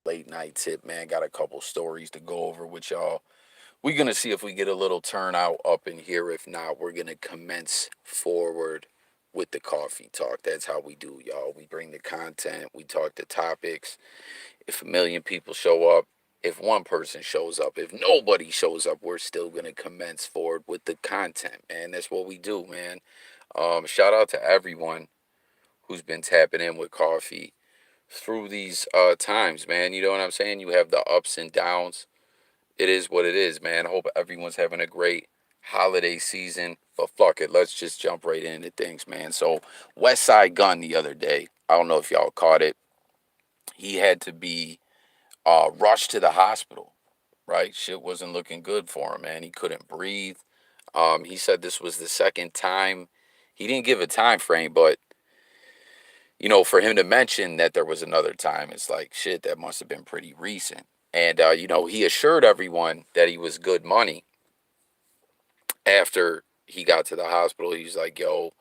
late night tip, man. Got a couple stories to go over with y'all. We're gonna see if we get a little turnout up in here. If not, we're gonna commence forward with the coffee talk. That's how we do, y'all. We bring the content, we talk the topics. If a million people show up, if one person shows up, if nobody shows up, we're still gonna commence forward with the content, man. That's what we do, man. Shout out to everyone who's been tapping in with coffee through these times, man. You know what I'm saying? You have the ups and downs. It is what it is, man. I hope everyone's having a great holiday season. But fuck it, let's just jump right into things, man. So Westsidegunn the other day, I don't know if y'all caught it. He had to be rushed to the hospital, right? Shit wasn't looking good for him, man. He couldn't breathe. He said this was the second time. He didn't give a time frame, but for him to mention that there was another time, it's like, shit, that must have been pretty recent. And, he assured everyone that he was good money after he got to the hospital. He's like, yo,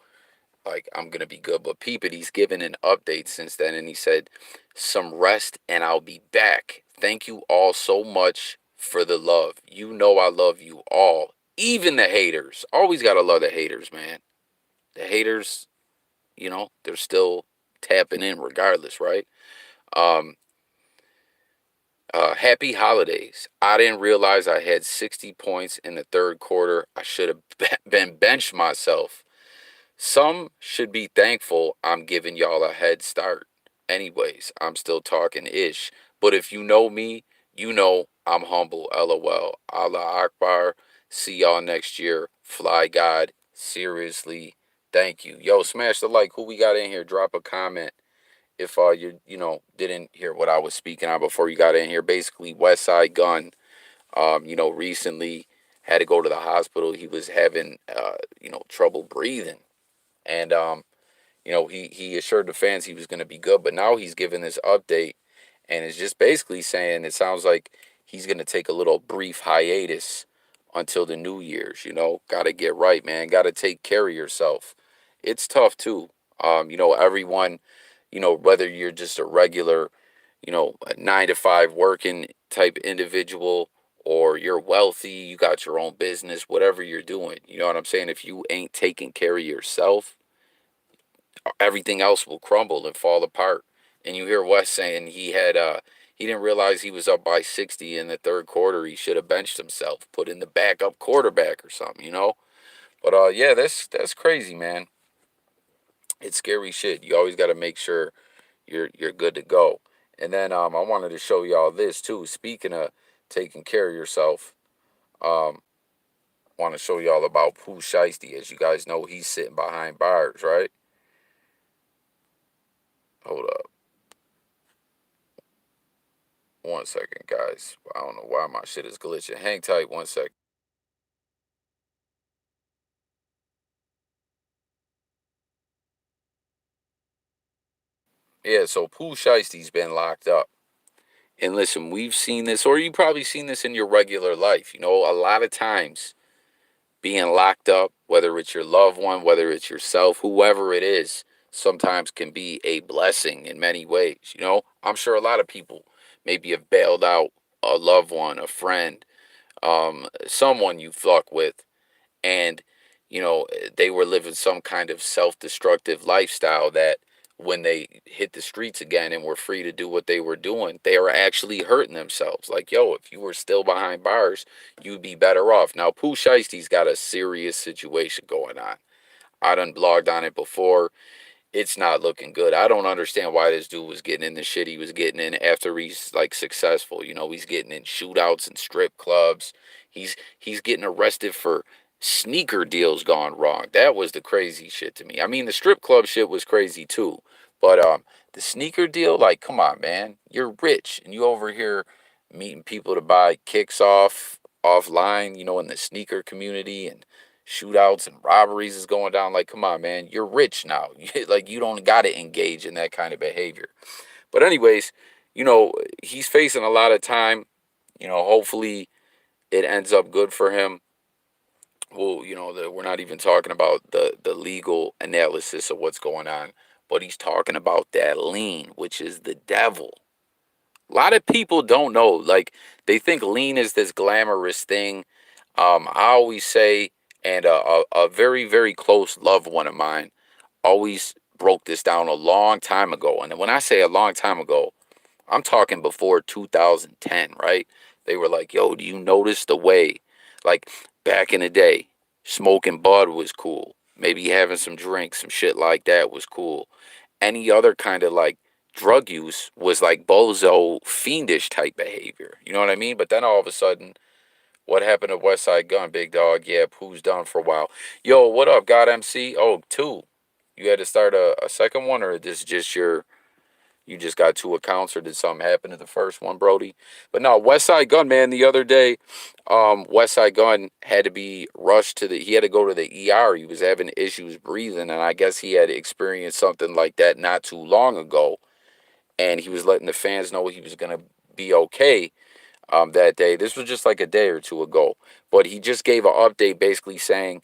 like, I'm going to be good. But peep it, he's given an update since then. And he said, some rest and I'll be back. Thank you all so much for the love. You know I love you all. Even the haters. Always got to love the haters, man. The haters, they're still tapping in regardless, right? Um, Happy holidays. I didn't realize I had 60 points in the third quarter. I should have been benched myself. Some should be thankful I'm giving y'all a head start. Anyways, I'm still talking ish. But if you know me, you know I'm humble. LOL. Allah Akbar. See y'all next year. Fly God. Seriously. Thank you. Yo, smash the like. Who we got in here? Drop a comment if you didn't hear what I was speaking on before you got in here. Basically, Westsidegunn, recently had to go to the hospital. He was having trouble breathing, and he assured the fans he was going to be good. But now he's giving this update, and it's just basically saying it sounds like he's going to take a little brief hiatus until the New Year's. Got to get right, man. Got to take care of yourself. It's tough too. Everyone, whether you're just a regular, a 9 to 5 working type individual, or you're wealthy, you got your own business, whatever you're doing. You know what I'm saying? If you ain't taking care of yourself, everything else will crumble and fall apart. And you hear Wes saying he didn't realize he was up by 60 in the third quarter. He should have benched himself, put in the backup quarterback or something. But yeah, that's crazy, man. It's scary shit. You always got to make sure you're good to go. And then I wanted to show y'all this too. Speaking of taking care of yourself, um, want to show y'all about Pooh Sheisty. As you guys know, he's sitting behind bars, right? Hold up. 1 second, guys. I don't know why my shit is glitching. Hang tight 1 second. Yeah, so Pooh Shiesty's been locked up. And listen, we've seen this, or you probably seen this in your regular life. A lot of times being locked up, whether it's your loved one, whether it's yourself, whoever it is, sometimes can be a blessing in many ways. I'm sure a lot of people maybe have bailed out a loved one, a friend, someone you fuck with, and they were living some kind of self-destructive lifestyle that when they hit the streets again and were free to do what they were doing, they were actually hurting themselves. Like, yo, if you were still behind bars, you'd be better off. Now, Pooh Shiesty's got a serious situation going on. I done blogged on it before. It's not looking good. I don't understand why this dude was getting in the shit he was getting in after he's like successful. He's getting in shootouts and strip clubs. He's getting arrested for sneaker deals gone wrong. That was the crazy shit to me. I mean, the strip club shit was crazy too, but the sneaker deal, like, come on, man, you're rich and you over here meeting people to buy kicks offline, in the sneaker community, and shootouts and robberies is going down. Like, come on, man, you're rich now. Like, you don't got to engage in that kind of behavior. But anyways, he's facing a lot of time. Hopefully it ends up good for him. Well, we're not even talking about the legal analysis of what's going on, but he's talking about that lean, which is the devil. A lot of people don't know. Like, they think lean is this glamorous thing. I always say, and a very, very close loved one of mine always broke this down a long time ago. And when I say a long time ago, I'm talking before 2010, right? They were like, yo, do you notice the way, like, back in the day, smoking bud was cool. Maybe having some drinks, some shit like that was cool. Any other kind of like drug use was like bozo, fiendish type behavior. You know what I mean? But then all of a sudden, what happened to Westsidegunn, big dog? Yeah, Pooh's done for a while. Yo, what up, God MC? Oh, two. You had to start a second one, or this just you just got two accounts, or did something happen to the first one, Brody? But no, Westsidegunn, man, the other day, Westsidegunn had to be rushed he had to go to the ER. He was having issues breathing, and I guess he had experienced something like that not too long ago. And he was letting the fans know he was going to be okay that day. This was just like a day or two ago. But he just gave an update basically saying,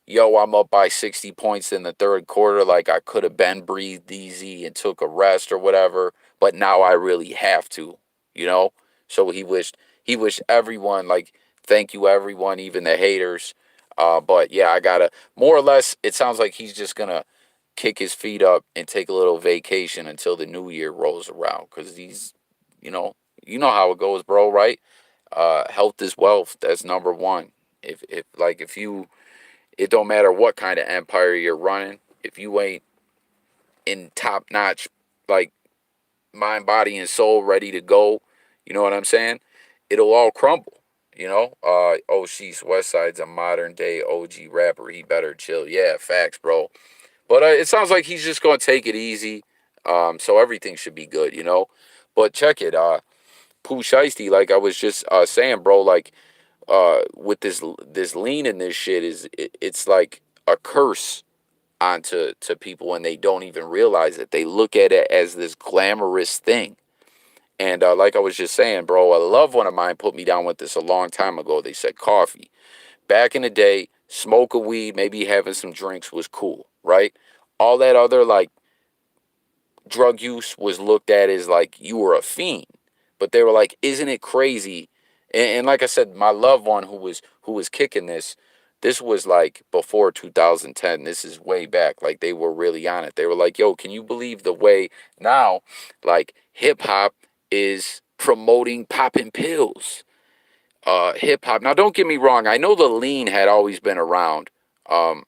yo, I'm up by 60 points in the third quarter. Like, I could have been breathed easy and took a rest or whatever, but now I really have to, you know? So he wished everyone, like, thank you everyone, even the haters. But yeah, I gotta, more or less, it sounds like he's just gonna kick his feet up and take a little vacation until the new year rolls around. Cause you know, you know how it goes, bro, right? Health is wealth. That's number one. If you, it don't matter what kind of empire you're running. If you ain't in top notch, like, mind, body, and soul, ready to go, you know what I'm saying? It'll all crumble. You know, she's Westside's a modern day OG rapper. He better chill. Yeah, facts, bro. But it sounds like he's just gonna take it easy. So everything should be good, you know. But check it. Pooh Sheisty, like I was just saying, bro, like with this lean in this shit it's like a curse onto people, and they don't even realize it. They look at it as this glamorous thing. And like I was just saying, bro, a loved one of mine put me down with this a long time ago. They said coffee. Back in the day, smoking weed, maybe having some drinks was cool, right? All that other like drug use was looked at as like you were a fiend. But they were like, isn't it crazy? And like I said, my loved one who was kicking this was like before 2010. This is way back. Like, they were really on it. They were like, yo, can you believe the way now, like, hip hop is promoting popping pills? Hip hop. Now, don't get me wrong. I know the lean had always been around.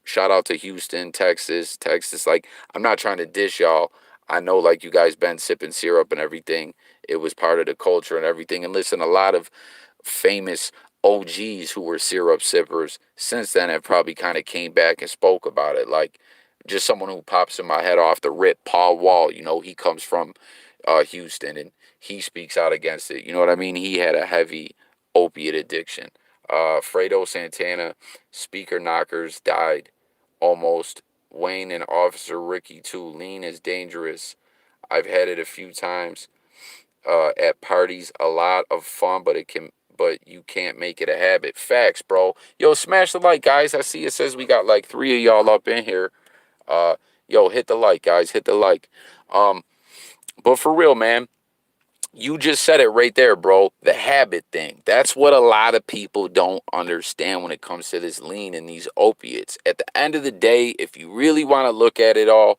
Shout out to Houston, Texas. Like, I'm not trying to dish y'all. I know, like, you guys been sipping syrup and everything. It was part of the culture and everything. And listen, a lot of famous OGs who were syrup sippers since then have probably kind of came back and spoke about it. Like, just someone who pops in my head off the rip, Paul Wall. You know, he comes from Houston, and he speaks out against it. You know what I mean? He had a heavy opiate addiction. Fredo Santana, speaker knockers, died almost. Wayne and Officer Ricky too. Lean is dangerous. I've had it a few times at parties. A lot of fun, but you can't make it a habit. Facts, bro. Yo, smash the like, guys. I see it says we got like 3 of y'all up in here. Uh, yo, hit the like, guys. Hit the like. Um, but for real, man, you just said it right there, bro. The habit thing. That's what a lot of people don't understand when it comes to this lean and these opiates. At the end of the day, if you really want to look at it all,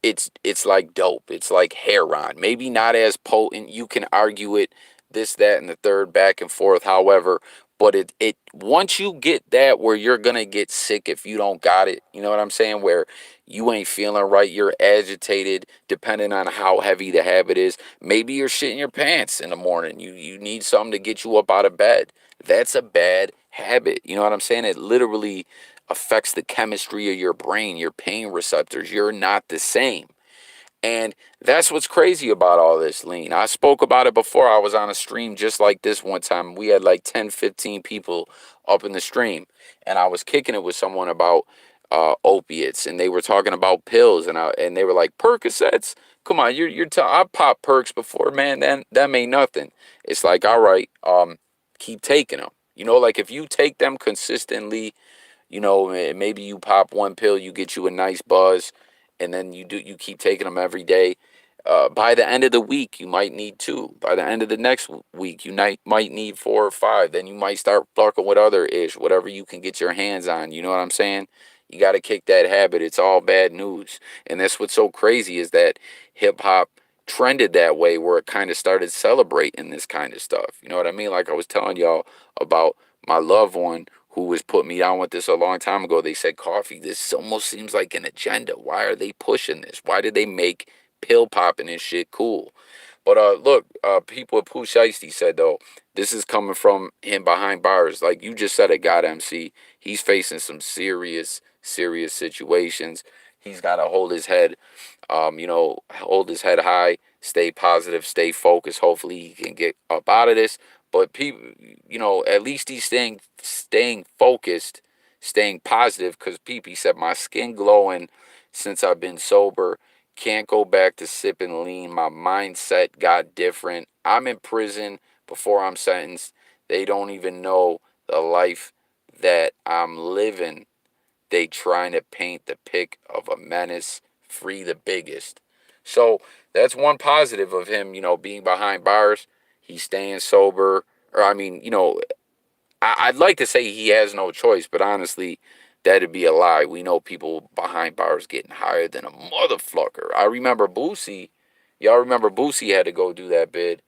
it's like dope. It's like heroin. Maybe not as potent. You can argue it, this, that, and the third, back and forth. However, but it once you get that where you're gonna get sick if you don't got it. You know what I'm saying? Where you ain't feeling right, you're agitated, depending on how heavy the habit is. Maybe you're shitting your pants in the morning. You need something to get you up out of bed. That's a bad habit. You know what I'm saying? It literally affects the chemistry of your brain, your pain receptors. You're not the same. And that's what's crazy about all this lean. I spoke about it before. I was on a stream just like this one time. We had like 10, 15 people up in the stream. And I was kicking it with someone about opiates. And they were talking about pills. And they were like, Percocets? Come on, I popped perks before, man. That ain't nothing. It's like, all right, keep taking them. You know, like, if you take them consistently, you know, maybe you pop one pill, you get you a nice buzz, and then you keep taking them every day. By the end of the week, you might need two. By the end of the next week, you might need four or five. Then you might start fucking with other ish, whatever you can get your hands on. You know what I'm saying? You got to kick that habit. It's all bad news. And that's what's so crazy is that hip hop trended that way where it kind of started celebrating this kind of stuff. You know what I mean? Like I was telling y'all about my loved one who was putting me down with this a long time ago. They said, Coffee, this almost seems like an agenda. Why are they pushing this? Why did they make pill popping and shit cool? But look, people at Pooh Sheisty said though, this is coming from him behind bars. Like you just said, it got MC. He's facing some serious situations. He's got to hold his head, hold his head high, stay positive, stay focused. Hopefully he can get up out of this. But people, at least he's staying focused, staying positive. Because Pee said my skin glowing since I've been sober. Can't go back to sipping lean. My mindset got different. I'm in prison before I'm sentenced. They don't even know the life that I'm living. They trying to paint the pic of a menace. Free the biggest. So that's one positive of him, being behind bars. He's staying sober. Or I mean, I'd like to say he has no choice, but honestly, that'd be a lie. We know people behind bars getting higher than a motherfucker. I remember Boosie. Y'all remember Boosie had to go do that bid.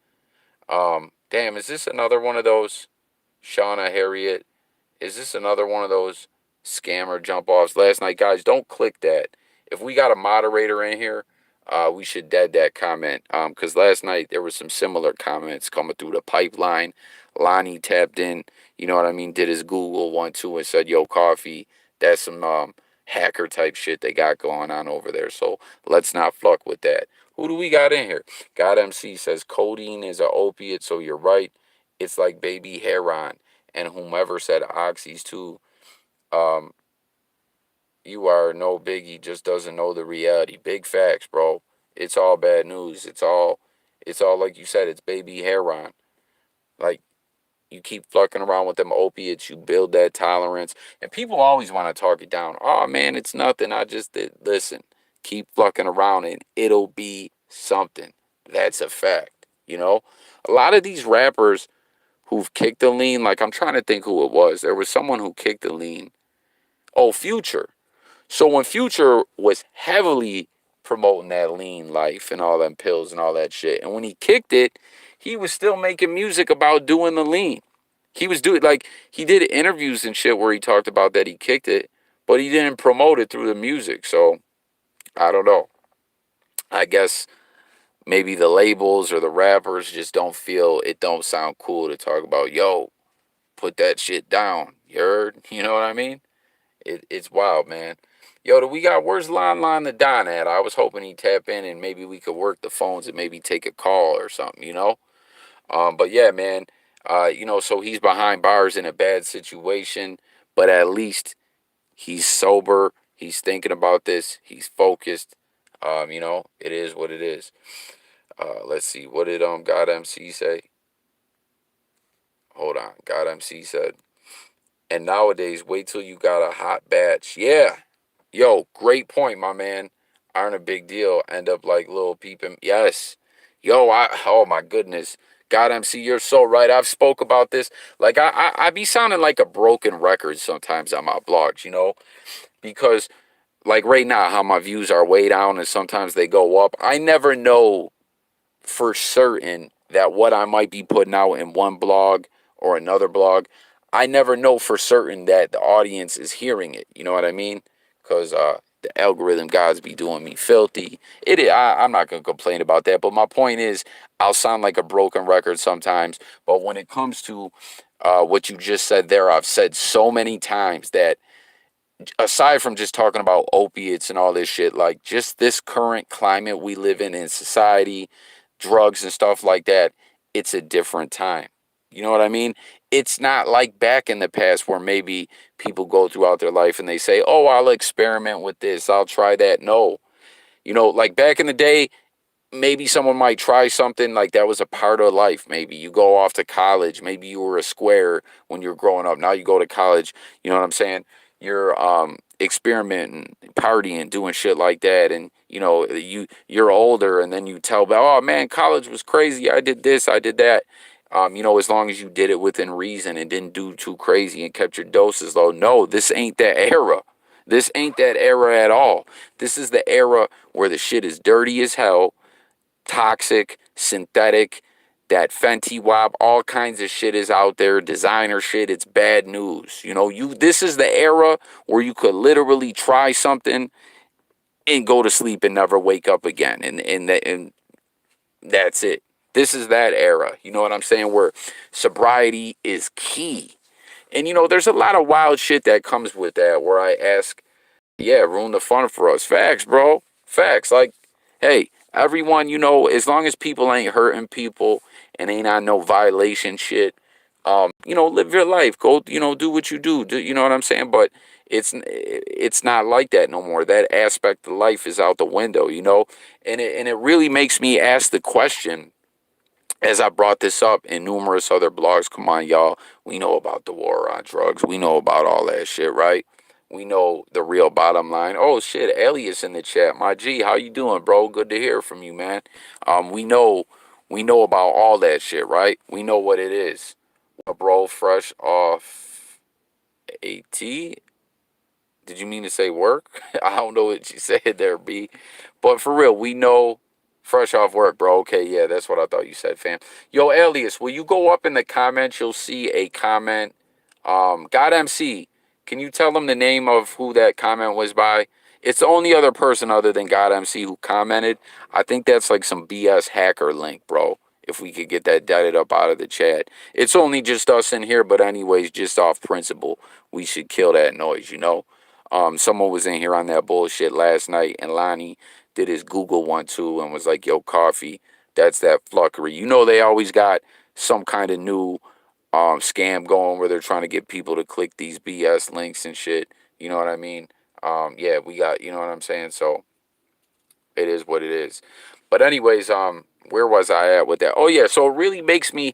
Damn, is this another one of those Shauna Harriet? Is this another one of those scammer jump offs last night? Guys, don't click that. If we got a moderator in here, we should dead that comment. Because last night there was some similar comments coming through the pipeline. Lonnie tapped in, you know what I mean, did his Google 1-2 and said, yo, Coffee, that's some hacker type shit they got going on over there. So let's not fuck with that. Who do we got in here? God MC says codeine is an opiate, so you're right. It's like baby heroin. And whomever said oxys too, um, you are no biggie, just doesn't know the reality. Big facts, bro. It's all bad news. It's all like you said, it's baby heroin. Like you keep fucking around with them opiates, you build that tolerance. And people always want to talk it down. Oh man, it's nothing. I just did. Listen, keep fucking around and it'll be something. That's a fact. A lot of these rappers who've kicked the lean, like I'm trying to think who it was. There was someone who kicked the lean. Oh, Future. So when Future was heavily promoting that lean life and all them pills and all that shit, and when he kicked it, he was still making music about doing the lean. He was doing like he did interviews and shit where he talked about that he kicked it, but he didn't promote it through the music. So I don't know. I guess maybe the labels or the rappers just don't feel it don't sound cool to talk about, yo, put that shit down. You heard? You know what I mean? It's wild, man. Yo, where's Lon the Don at? I was hoping he'd tap in and maybe we could work the phones and maybe take a call or something. But yeah, man, so he's behind bars in a bad situation, but at least he's sober. He's thinking about this. He's focused. It is what it is. Let's see. What did God MC say? Hold on. God MC said, and nowadays, wait till you got a hot batch. Yeah. Yo, great point, my man. Aren't a big deal. End up like little peeping. Yes. Yo, oh my goodness. God MC, you're so right. I've spoke about this. Like I be sounding like a broken record sometimes on my blogs, because like right now, how my views are way down and sometimes they go up. I never know for certain that what I might be putting out in one blog or another blog, I never know for certain that the audience is hearing it. You know what I mean? Because the algorithm gods be doing me filthy. I'm not gonna complain about that. But my point is, I'll sound like a broken record sometimes. But when it comes to what you just said there, I've said so many times that aside from just talking about opiates and all this shit, like just this current climate we live in society, drugs and stuff like that, it's a different time. You know what I mean? It's not like back in the past where maybe people go throughout their life and they say, oh, I'll experiment with this, I'll try that. No. Like back in the day, maybe someone might try something like that was a part of life. Maybe you go off to college. Maybe you were a square when you were growing up. Now you go to college. You know what I'm saying? You're experimenting, partying, doing shit like that, and you're older, and then you tell, oh man, college was crazy. I did this, I did that. As long as you did it within reason and didn't do too crazy and kept your doses low. No, this ain't that era. This ain't that era at all. This is the era where the shit is dirty as hell, toxic, synthetic, that Fenty Wap, all kinds of shit is out there, designer shit. It's bad news. This is the era where you could literally try something and go to sleep and never wake up again. And that's it. This is that era. You know what I'm saying? Where sobriety is key. And there's a lot of wild shit that comes with that where I ask, yeah, ruin the fun for us. Facts, bro. Facts. Like, hey, everyone, as long as people ain't hurting people and ain't on no violation shit, live your life. Go, do what you do. You know what I'm saying? But it's not like that no more. That aspect of life is out the window, and it really makes me ask the question, as I brought this up in numerous other blogs. Come on, y'all. We know about the war on drugs. We know about all that shit, right? We know the real bottom line. Oh shit, Elias in the chat. My G, how you doing, bro? Good to hear from you, man. We know about all that shit, right? We know what it is. A bro fresh off AT. Did you mean to say work? I don't know what you said there, B. But for real, we know fresh off work, bro. Okay, yeah, that's what I thought you said, fam. Yo, Elias, will you go up in the comments? You'll see a comment. God MC, can you tell them the name of who that comment was by? It's the only other person other than God MC who commented. I think that's like some BS hacker link, bro. If we could get that deaded up out of the chat. It's only just us in here, but anyways, just off principle, we should kill that noise. Someone was in here on that bullshit last night, and Lonnie did his Google one too and was like, yo, coffee, that's that fluffery. They always got some kind of new scam going where they're trying to get people to click these BS links and shit. You know what I mean? Yeah, we got, you know what I'm saying? So it is what it is. But anyways, where was I at with that? Oh yeah, so it really makes me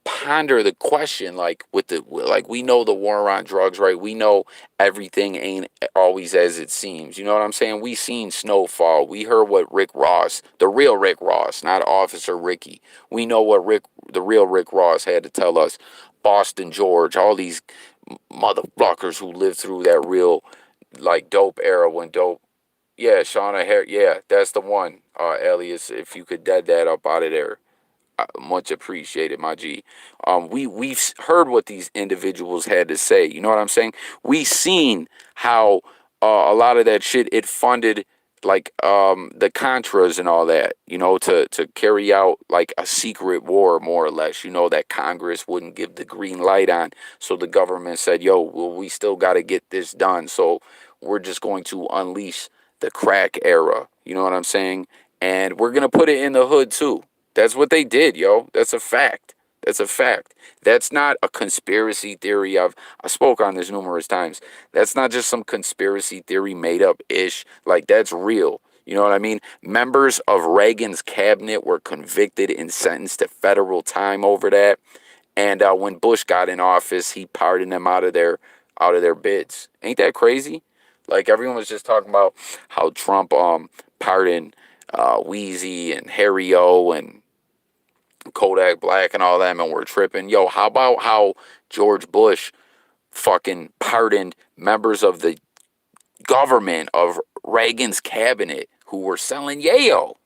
ponder the question, like we know the war on drugs, right? We know everything ain't always as it seems. You know what I'm saying? We seen Snowfall. We heard what Rick Ross, the real Rick Ross, not Officer Ricky. We know what the real Rick Ross had to tell us. Boston George, all these motherfuckers who lived through that real like dope era when dope. Yeah, Shauna Harris. Yeah, that's the one. Elias, if you could dead that up out of there, much appreciated, my G. We've heard what these individuals had to say. You know what I'm saying? We seen how a lot of that shit it funded like the Contras and all that. To carry out like a secret war, more or less. That Congress wouldn't give the green light on, so the government said, "Yo, well, we still got to get this done." So we're just going to unleash the crack era. You know what I'm saying? And we're gonna put it in the hood too. That's what they did, yo. That's a fact. That's a fact. That's not a conspiracy theory. I spoke on this numerous times. That's not just some conspiracy theory made up ish. Like that's real. You know what I mean? Members of Reagan's cabinet were convicted and sentenced to federal time over that. And when Bush got in office, he pardoned them out of their bids. Ain't that crazy? Like everyone was just talking about how Trump pardoned Wheezy and Harry O and Kodak Black and all them, and we're tripping. Yo, how about how George Bush fucking pardoned members of the government of Reagan's cabinet who were selling yayo,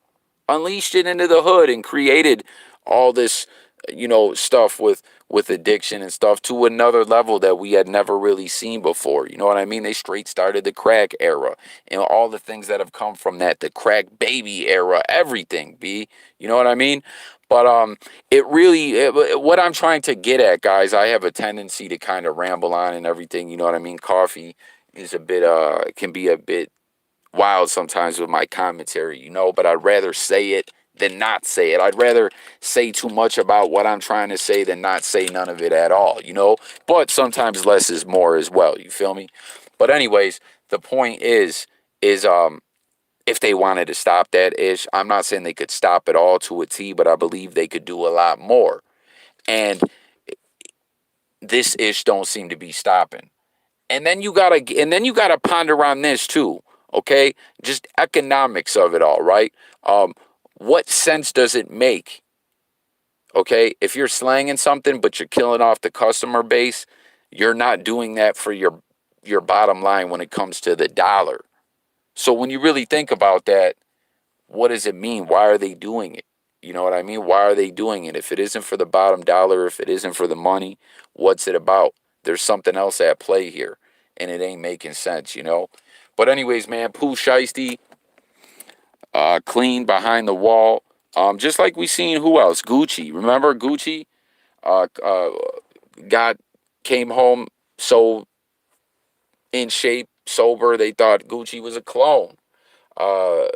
unleashed it into the hood and created all this, stuff with addiction and stuff to another level that we had never really seen before. You know what I mean? They straight started the crack era and all the things that have come from that, the crack baby era, everything, B. You know what I mean? But what I'm trying to get at, guys, I have a tendency to kind of ramble on and everything. You know what I mean? Coffee is can be a bit wild sometimes with my commentary, but I'd rather say it than not say it. I'd rather say too much about what I'm trying to say than not say none of it at all, but sometimes less is more as well. You feel me? But anyways, the point is if they wanted to stop that ish, I'm not saying they could stop it all to a T, but I believe they could do a lot more. And this ish don't seem to be stopping. And then you gotta ponder on this too, okay? Just economics of it all, right? What sense does it make? Okay, if you're slanging something but you're killing off the customer base, you're not doing that for your bottom line when it comes to the dollar. So when you really think about that, what does it mean? Why are they doing it? You know what I mean? Why are they doing it? If it isn't for the bottom dollar, if it isn't for the money, what's it about? There's something else at play here, and it ain't making sense, you know? But anyways, man, Pooh Sheisty, clean behind the wall. Just like we seen who else? Gucci. Remember Gucci? Uh, uh, got came home so in shape, sober, they thought Gucci was a clone. Uh,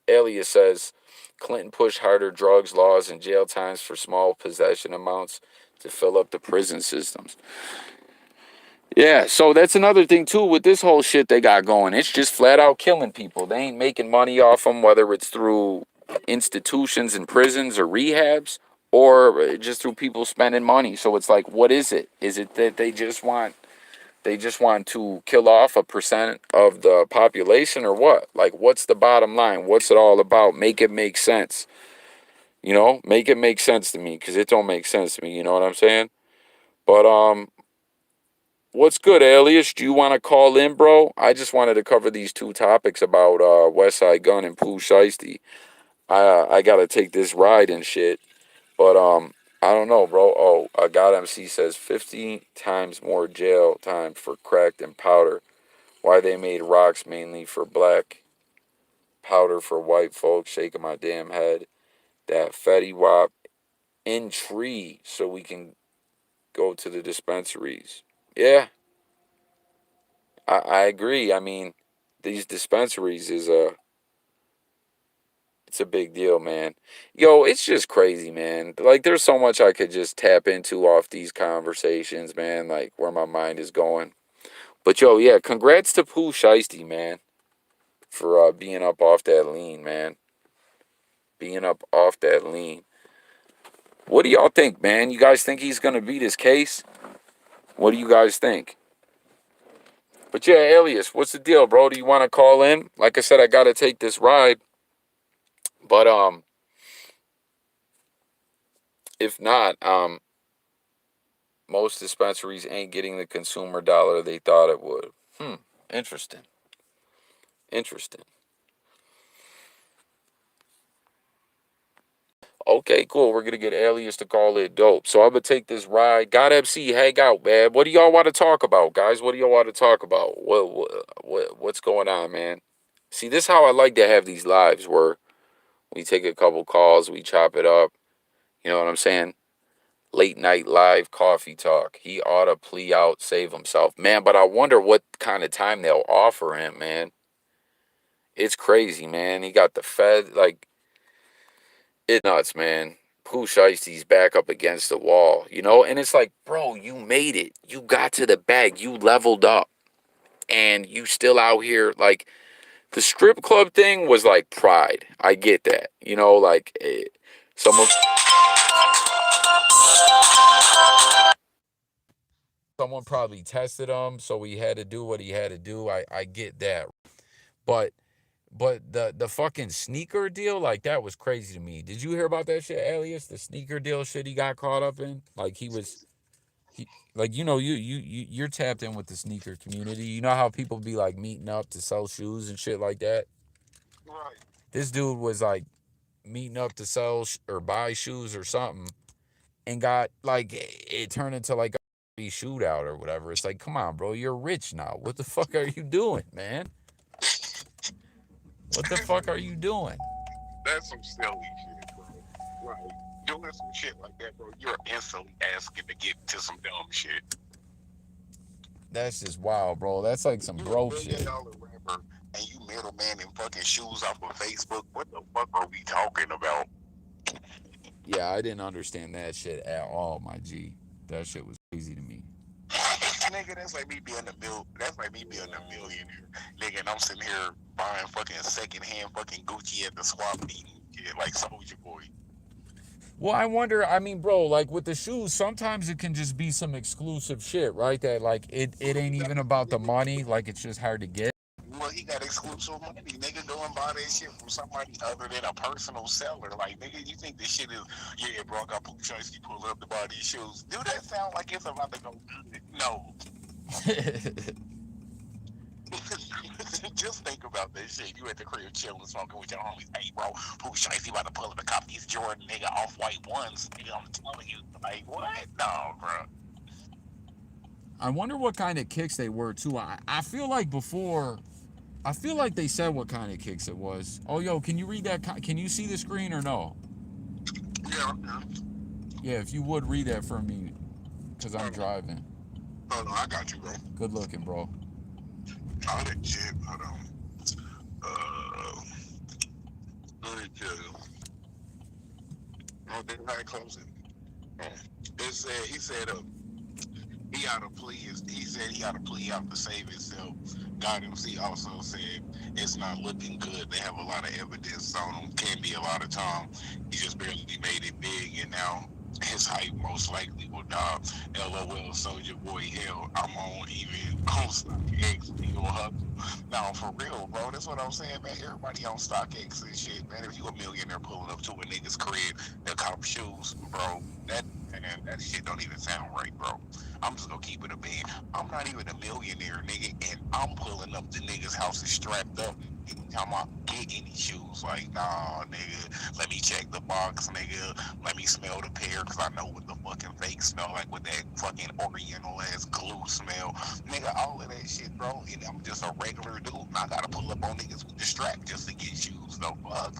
Alias says Clinton pushed harder drugs laws and jail times for small possession amounts to fill up the prison systems. Yeah, so that's another thing too with this whole shit they got going. It's just flat out killing people. They ain't making money off them, whether it's through institutions and prisons or rehabs or just through people spending money. So it's like, what is it? Is it that they just want to kill off a percent of the population or what? Like, what's the bottom line? What's it all about? Make it make sense. You know, make it make sense to me because it don't make sense to me. You know what I'm saying? But what's good, Alias? Do you want to call in, bro? I just wanted to cover these two topics about Westsidegunn and Pooh Sheisty. I gotta take this ride and shit. But I don't know, bro. Oh, God MC says 50 times more jail time for crack than powder. Why they made rocks mainly for black, powder for white folks, shaking my damn head. That Fetty Wap in tree so we can go to the dispensaries. Yeah, I agree. I mean, these dispensaries is it's a big deal, man. Yo, it's just crazy, man. Like, there's so much I could just tap into off these conversations, man. Like, where my mind is going. But yo, yeah, congrats to Pooh Shiesty, man, for being up off that lean, man. Being up off that lean. What do y'all think, man? You guys think he's gonna beat his case? What do you guys think? But yeah, Alias, what's the deal, bro? Do you want to call in? Like I said, I gotta take this ride. But if not, most dispensaries ain't getting the consumer dollar they thought it would. Interesting. Interesting. Okay, cool. We're gonna get Alias to call it dope. So I'm gonna take this ride. Got MC, hang out, man. What do y'all want to talk about, guys? What do y'all want to talk about? What's going on, man? See, this is how I like to have these lives where we take a couple calls, we chop it up. You know what I'm saying? Late night live coffee talk. He ought to plea out, save himself, man. But I wonder what kind of time they'll offer him, man. It's crazy, man. He got the Fed, like, it nuts, man. Pooh Shiesty's back up against the wall, you know? And it's like, bro, you made it. You got to the bag. You leveled up. And you still out here, like, the strip club thing was like pride. I get that. You know, like, someone someone probably tested him, so he had to do what he had to do. I get that. But the fucking sneaker deal, like, that was crazy to me. Did you hear about that shit, Alias? The sneaker deal shit he got caught up in? Like, he like, you're tapped in with the sneaker community. You know how people be like meeting up to sell shoes and shit like that? Right. This dude was like meeting up to sell or buy shoes or something, and got like, it turned into like a shootout or whatever. It's like, come on, bro, you're rich now. What the fuck are you doing, man? What the fuck are you doing? That's some silly shit, bro. Right. Doing some shit like that, bro, you're instantly asking to get to some dumb shit. That's just wild, bro. That's like some bro shit. You're a $1 billion rapper, and you middleman in fucking shoes off of Facebook. What the fuck are we talking about? Yeah, I didn't understand that shit at all, my G. That shit was crazy to me. Nigga, that's like me being that's like me being a millionaire. Nigga, and I'm sitting here buying fucking secondhand fucking Gucci at the swap meet. Yeah, like Soulja Boy. Well, I wonder. I mean, bro, like with the shoes, sometimes it can just be some exclusive shit, right? That like it ain't even about the money. Like it's just hard to get. Well, he got exclusive money. Nigga go and buy that shit from somebody other than a personal seller. Like, nigga, you think this shit is, yeah, bro, I got Pooh Sheisty pull up to buy these shoes. Do that sound like it's about to go good? No. Just think about that shit. You at the crib chilling, smoking with your homies. Hey, bro, Pooh Shiesty about to pull up a cop these Jordan nigga off-white ones. Nigga, I'm telling you. Like, what? No, bro. I wonder what kind of kicks they were too. I feel like before. I feel like they said what kind of kicks it was. Oh, yo, can you read that? Can you see the screen or no? Yeah, yeah. Yeah, if you would read that for me, because I'm Hold on. driving. Hold on, I got you, bro. Good looking, bro. All that shit. Hold on. Uh, let me tell you. Oh, they had close it. Oh. It said, he said, he ought to plea. He said he ought to plea out to save himself. God MC also said it's not looking good. They have a lot of evidence on him. Can be a lot of time. He just barely made it big, and now his hype most likely will die. LOL, Soldier Boy, hell, I'm on even on StockX. He will hustle. Now, for real, bro, that's what I'm saying, man. Everybody on StockX and shit, man. If you a millionaire pulling up to a nigga's crib that cop shoes, bro, man, that shit don't even sound right, bro. I'm just gonna keep it a bean. I'm not even a millionaire, nigga, and I'm pulling up to niggas' houses strapped up. Anytime I get any shoes, like, nah, nigga, let me check the box, nigga. Let me smell the pair, cause I know what the fucking fake smell like with that fucking oriental ass glue smell. Nigga, all of that shit, bro. And I'm just a regular dude, and I gotta pull up on niggas with the strap just to get shoes, no fuck.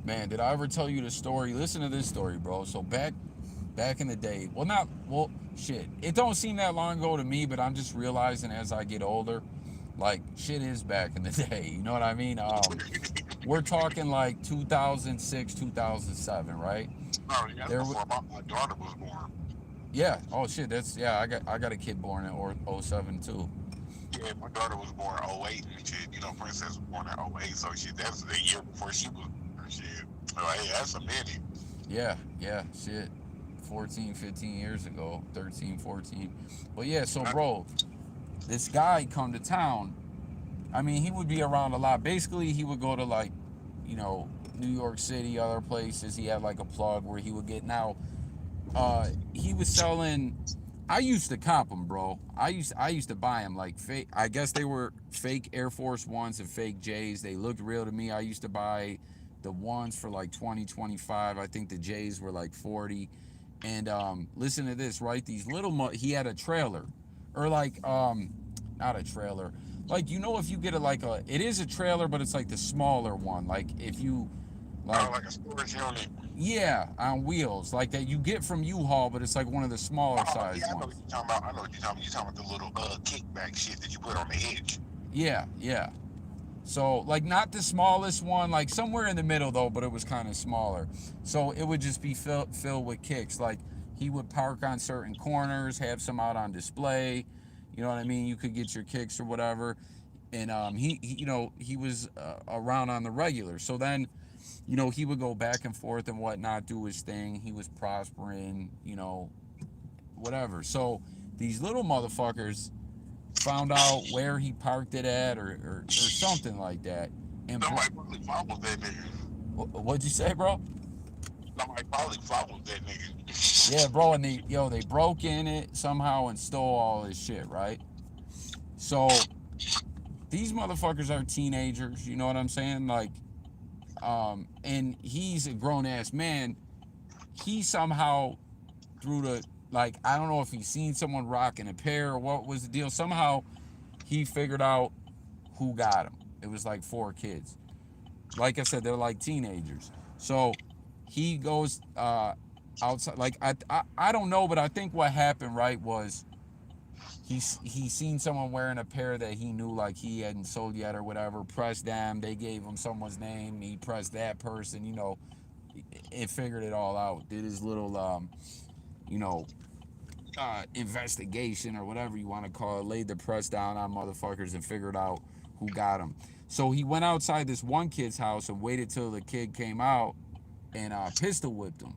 Man, did I ever tell you the story? Listen to this story, bro. So back in the day, well, not well, shit. It don't seem that long ago to me, but I'm just realizing as I get older, like shit is back in the day. You know what I mean? We're talking like 2006, 2007, right? Oh, that's There, before my daughter was born. yeah. Oh shit, that's yeah. I got a kid born in '07 too. Yeah, my daughter was born in '08 and shit. You know, Princess was born in '08, so shit, that's the year before she was born. Shit. Like, hey, that's a minute. Yeah, yeah, shit. 14, 15 years ago, 13, 14. But yeah, so bro, this guy come to town. I mean, he would be around a lot. Basically, he would go to like, you know, New York City, other places. He had like a plug where he would get. Now, he was selling. I used to cop them, bro. I used to buy them like fake. I guess they were fake Air Force Ones and fake J's. They looked real to me. I used to buy the ones for like 20, 25. I think the J's were like 40. And listen to this, right? These little he had a trailer, or like not a trailer. Like, you know, if you get it is a trailer, but it's like the smaller one. Like if you like, Oh, like a storage unit. yeah, on wheels, like that you get from U-Haul, but it's like one of the smaller Oh, size yeah, I know what ones. you're talking about. I know what you're talking about. You're talking about the little kickback shit that you put on the edge. Yeah, yeah. So like not the smallest one, like somewhere in the middle though, but it was kind of smaller. So it would just be filled with kicks. Like he would park on certain corners, have some out on display. You know what I mean? You could get your kicks or whatever. And he was around on the regular. So then, he would go back and forth and whatnot, do his thing. He was prospering, whatever. So these little motherfuckers found out where he parked it at, or something like that. And Somebody probably followed that nigga. what'd you say, bro? Somebody probably followed that Yeah, nigga. bro, and they broke in it somehow and stole all his shit, right? So these motherfuckers are teenagers, you know what I'm saying? Like, and he's a grown ass man. He somehow through the, like, I don't know if he seen someone rocking a pair or what was the deal. Somehow he figured out who got him. It was like four kids. Like I said, they're like teenagers. So he goes outside. Like I don't know, but I think what happened, right, was he seen someone wearing a pair that he knew, like, he hadn't sold yet or whatever. Pressed them. They gave him someone's name. He pressed that person. And figured it all out. Did his little you know investigation or whatever you want to call it. Laid the press down on motherfuckers and figured out who got him. So he went outside this one kid's house and waited till the kid came out and pistol whipped him.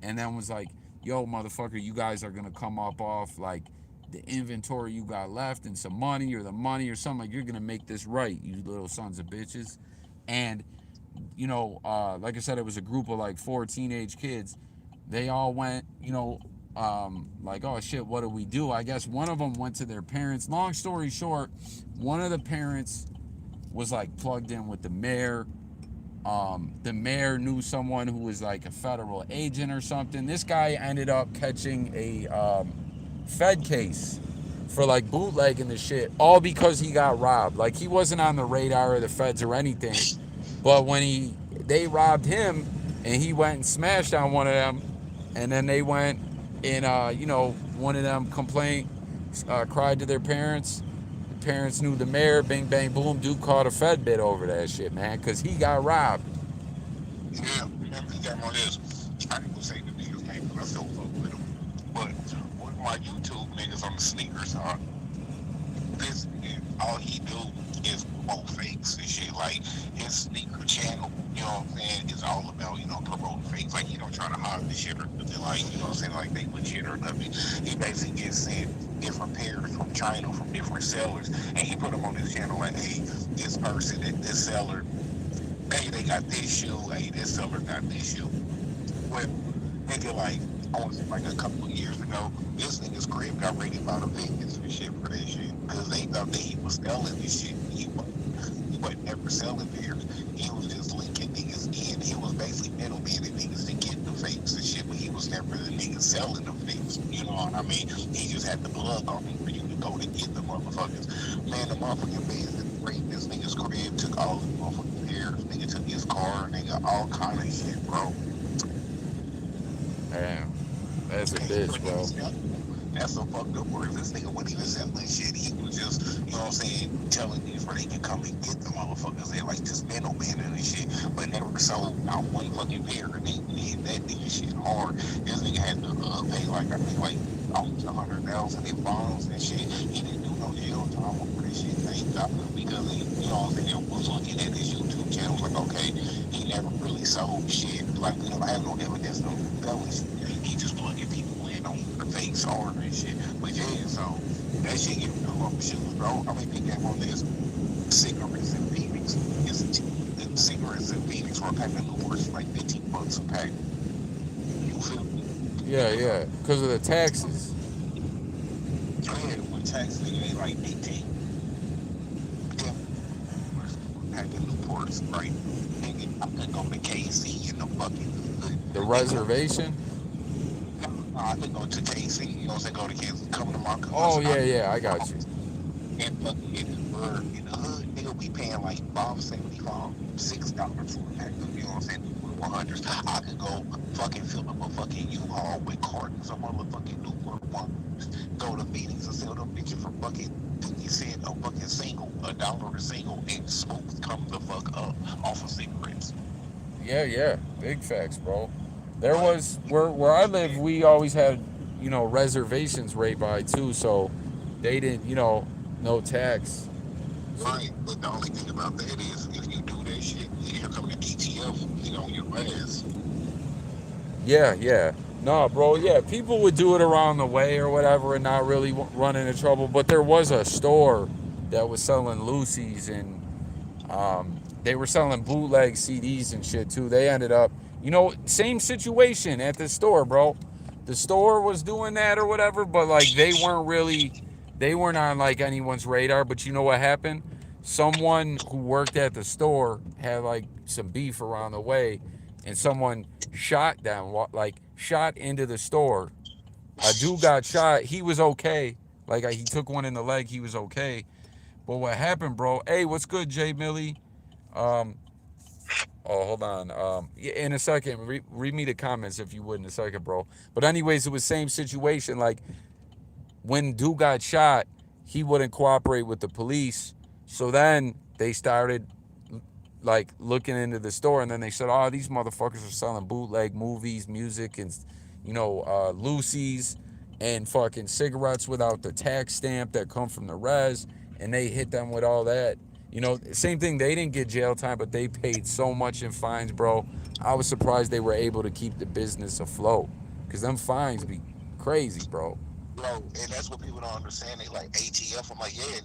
and then was like, yo, motherfucker, you guys are gonna come up off like the inventory you got left and some money or the money or something. Like, you're gonna make this right, you little sons of bitches. And like I said, it was a group of like four teenage kids. They all went, like, oh shit, what do we do? I guess one of them went to their parents. Long story short, one of the parents was like plugged in with the mayor. The mayor knew someone who was like a federal agent or something. This guy ended up catching a Fed case for like bootlegging the shit, all because he got robbed. Like, he wasn't on the radar of the feds or anything, but when they robbed him and he went and smashed on one of them, and then they went and one of them cried to their parents. The parents knew the mayor. Bing bang boom. Dude caught a Fed bit over that shit, man, because he got robbed. Yeah, remember he got him on this. I ain't gonna say the nigga's name because I still fuck with him. But one of my YouTube niggas on the sneakers, this nigga, all he do is promote fakes and shit. Like, his sneaker channel, you know what I'm saying, is all about, promoting fakes. Like, he don't try to hide the shit or nothing, like, you know what I'm saying, like they legit or nothing. He basically gets sent different pairs from China from different sellers, and he put them on his channel like, hey, this person, this seller, hey, they got this shoe, hey, this seller got this shoe. Well, nigga, like, I want to say like a couple of years ago, this nigga's crib got raided by the Vegas and shit for that shit. Because they thought that he was selling this shit. He wasn't never selling theirs. He was just linking niggas in. He was basically middleman and niggas to get the fakes and shit, but he was never the nigga selling the fakes. You know what I mean? He just had the plug on him for you to go to get the motherfuckers. Man, the motherfucking Vegas raided this nigga's crib, took all the motherfucking pairs, nigga took his car, nigga, all kind of shit, bro. Damn, that's a bitch, bro. That's so fucked up where this nigga wasn't even selling shit. He was just, you know what I'm saying, telling niggas where they can come and get the motherfuckers. They like just middleman and shit. But never sold not one fucking pair. And they hit that nigga shit hard. This nigga had to pay like, I think like almost 100,000 in bonds and shit. He didn't do no jail time over this shit. Thank God. Because he, you know what I'm saying, was looking at his YouTube channel like, okay, he never really sold shit. Like, we don't have no evidence, no felonies. He just plugging people in on the fake sword and shit. But yeah, so that shit get me off the shoes, bro. I mean, pick up on this. Cigarettes in Phoenix. The cigarettes in Phoenix were a pack of Newports like $15 a pack. You feel me? Yeah, because of the taxes. Yeah, with taxes, they like 18. Yeah, pack of Newports, right? Nigga, I could go to KC in the fucking hood. The reservation. I could go to KC, you know what I'm saying? Go to Kansas, come to my Oh cousin. yeah, I got you. And fucking in the hood, nigga, we paying like $5.75, $6 for a pack of, you know what I'm saying, 100s. I could go fucking fill up a fucking U-Haul with cartons of motherfucking Newport ones, go to Phoenix and sell them bitches for fucking 50 cents a fucking single, $1 a single, and smooth come the fuck up off of cigarettes. Yeah, big facts, bro. There was where I live. We always had reservations right by too, so they didn't no tax. So, Right, but the only thing about that is if you do that shit, here come the ATF, on your ass. yeah. No, bro. Yeah, people would do it around the way or whatever, and not really run into trouble. But there was a store that was selling Lucy's, and they were selling bootleg CDs and shit too. They ended up, same situation at the store, bro. The store was doing that or whatever, but like they weren't on like anyone's radar. But you know what happened? Someone who worked at the store had like some beef around the way, and someone shot them, like shot into the store. A dude got shot. He was okay. Like, he took one in the leg. He was okay. But what happened, bro? Hey, what's good, Jay Millie? Um, oh, hold on. Yeah, in a second, read me the comments if you would in a second, bro. But anyways, it was same situation. Like, when dude got shot, he wouldn't cooperate with the police. So then they started like looking into the store, and then they said, "Oh, these motherfuckers are selling bootleg movies, music, and Lucy's, and fucking cigarettes without the tax stamp that come from the res." And they hit them with all that. You know, same thing. They didn't get jail time, but they paid so much in fines, bro. I was surprised they were able to keep the business afloat. Cause them fines be crazy, bro. Bro, and that's what people don't understand. They like ATF. I'm like, yeah,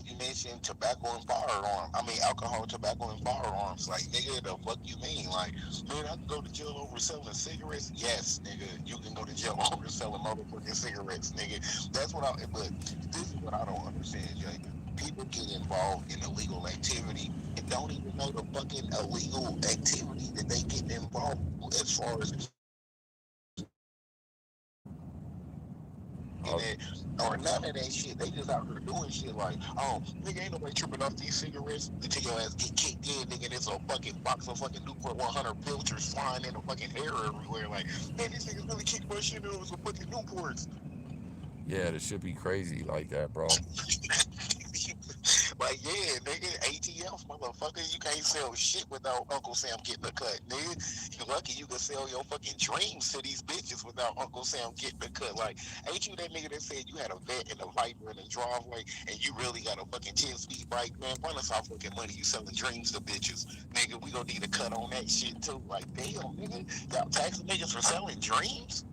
you mentioned tobacco and firearms. I mean, alcohol, tobacco, and firearms. Like, nigga, the fuck you mean? Like, man, I can go to jail over selling cigarettes. Yes, nigga, you can go to jail over selling motherfucking cigarettes, nigga. That's what I. But this is what I don't understand, Jay. People get involved in illegal activity and don't even know the fucking illegal activity that they get involved as far as in Uh, it or none of that shit. They just out here doing shit like, oh, nigga, ain't nobody tripping off these cigarettes until your ass get kicked in, nigga. There's a fucking box of fucking Newport 100 filters flying in the fucking air everywhere. Like, man, these niggas really kicked my shit in with some fucking Newports. yeah, this should be crazy like that, bro. Like, yeah, nigga, ATF, motherfucker, you can't sell shit without Uncle Sam getting a cut, nigga. You lucky you can sell your fucking dreams to these bitches without Uncle Sam getting a cut. Like, ain't you that nigga that said you had a vet and a Viper in the driveway and you really got a fucking 10-speed bike, man? Run us our fucking money, you selling dreams to bitches. Nigga, we gonna need a cut on that shit too. Like, damn, nigga, y'all taxing niggas for selling dreams?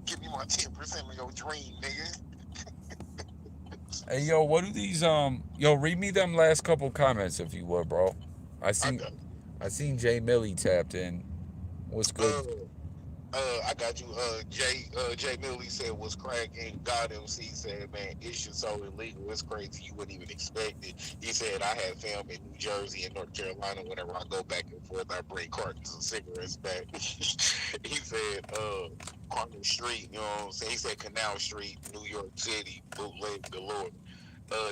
Give me my 10% of your dream, nigga. Hey, yo, what do these yo, read me them last couple comments if you would, bro. I I seen got I seen Jay Millie tapped in. What's good? uh I got you. Jay Millie said was cracking. God MC said, man, it's just so illegal. It's crazy. You wouldn't even expect it. He said, I have family in New Jersey and North Carolina. Whenever I go back and forth, I bring cartons of cigarettes back. He said, Carter Street, you know what I'm saying? He said Canal Street, New York City, bootleg galore.